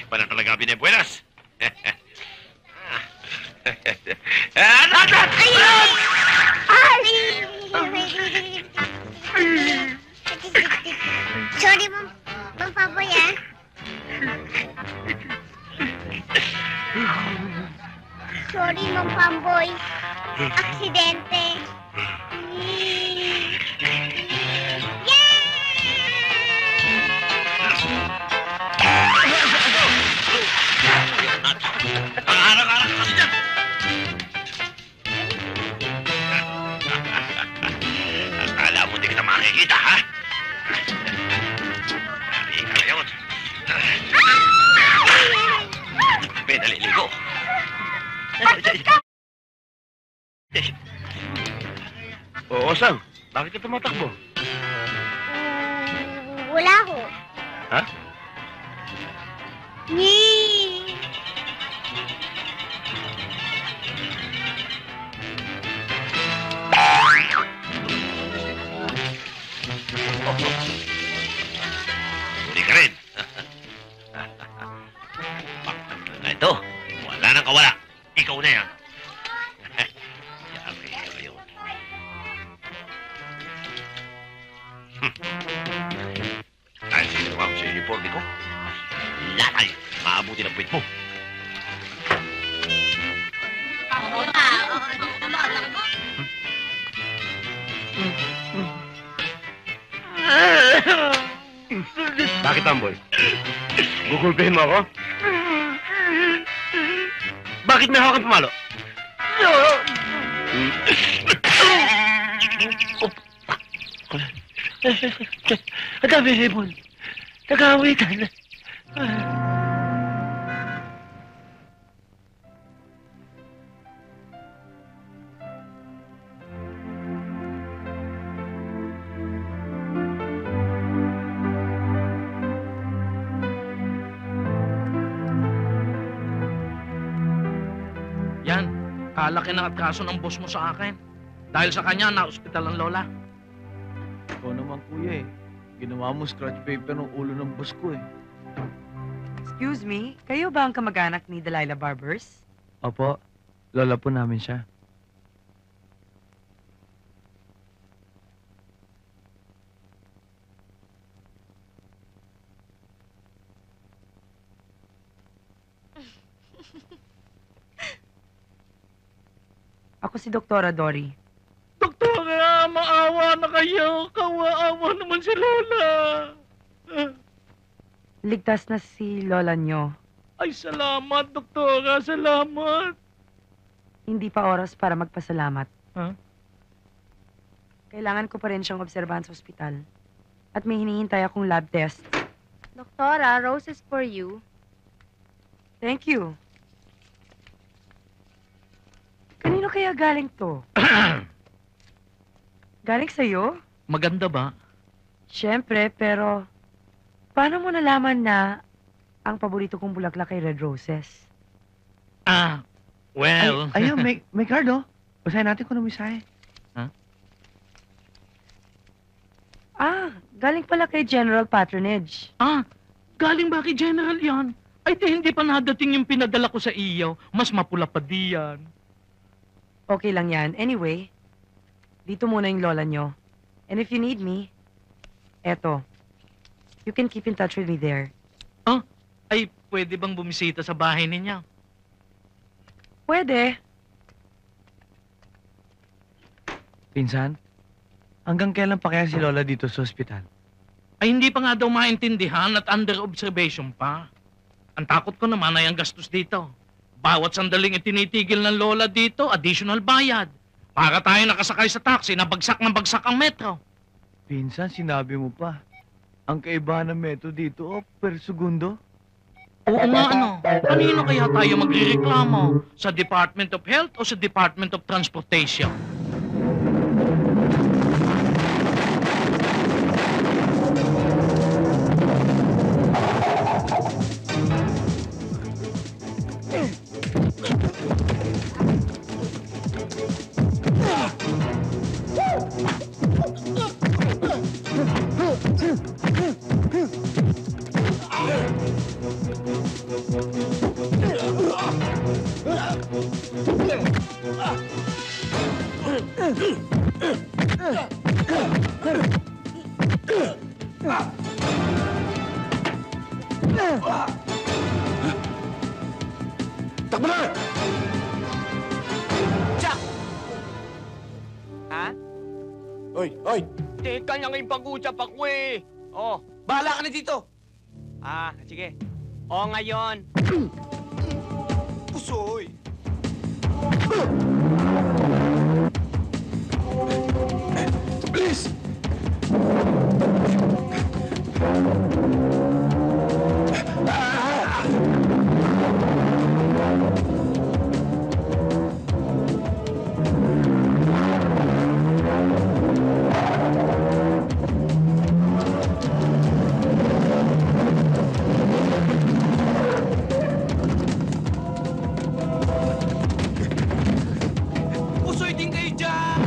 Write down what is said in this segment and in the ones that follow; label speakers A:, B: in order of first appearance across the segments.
A: Para talaga binebuenas.
B: Sorry, Mang Paboy, ah. Sorry, Mang Pamboy. Aksidente.
A: Anak-anak kasi dyan. Akala mo di kita makikita, ha? Nakikita ka yun. May naliligo. Oo, Sam. Bakit ka tumatakbo?
B: Wala ho.
A: Ha? Huli ka rin. Ito, wala nang kawala. Ikaw na yan. Yari ka yun. Dahil sinuha ko sa uniform ko, latay, maabuti ng puwit mo. Bakit, Tamboy? Gugulpihin mo ako? Bakit may hawak ang pumalo?
C: Ang dami hipon. Nag-aawitan.
D: Yan, kalaki ng atraso ng boss mo sa akin. Dahil sa kanya, na-hospital ang lola.
C: Ikaw naman, kuya eh. Ginawa mo scratch paper ng ulo ng boss ko eh.
E: Excuse me, kayo ba ang kamag-anak ni Delilah Barbers?
C: Opo, lola po namin siya.
E: Ako si Doktora Dory.
D: Doktora, maawa na kayo. Kawaawa naman si lola.
E: Ligtas na si lola nyo.
D: Ay, salamat, doktora. Salamat.
E: Hindi pa oras para magpasalamat.
D: Huh?
E: Kailangan ko pa rin siyang obserbahan sa ospital. At may hinihintay akong lab test.
F: Doktora, roses for you.
E: Thank you. Kanino kaya galing to? Galing sa'yo?
D: Maganda ba?
E: Siyempre, pero paano mo nalaman na ang paborito kong bulaklak ay red roses?
D: Ah, well...
C: Ayun, may card oh. Basahin natin kung ano misahe.
E: Galing pala kay General Patronage.
D: Galing ba kay General yan? Ay, hindi pa nadating yung pinadala ko sa iyo. Mas mapula pa diyan.
E: Okay lang yan. Anyway, dito muna yung lola nyo. And if you need me, eto. You can keep in touch with me there.
D: Ay, pwede bang bumisita sa bahay ninyo?
E: Pwede.
C: Pinsan, hanggang kailan pa kaya si lola dito sa ospital?
D: Ay, hindi pa nga daw maintindihan at under observation pa. Ang takot ko naman ay ang gastos dito. Bawat sandaling itinitigil ng lola dito, additional bayad. Para tayo nakasakay sa taxi na bagsak ng bagsak ang metro.
C: Pinsan, sinabi mo pa. Ang kaibahan ng metro dito, per segundo.
D: Oo nga, ano? Kanino kaya tayo magrereklamo? Sa Department of Health o sa Department of Transportation?
A: Takbo na!
G: Ha?
A: Oy, oy!
G: Teka niya ngayong pag-uusap ako eh. Oh, bahala ka na dito. Ah, sige. O ngayon. Pusoy.
A: Bilis!
G: Pusoy din kayo dyan.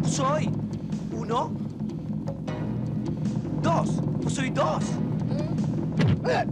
G: Pusoy. Uno. Dos. Pusoy dos.
B: Bilis!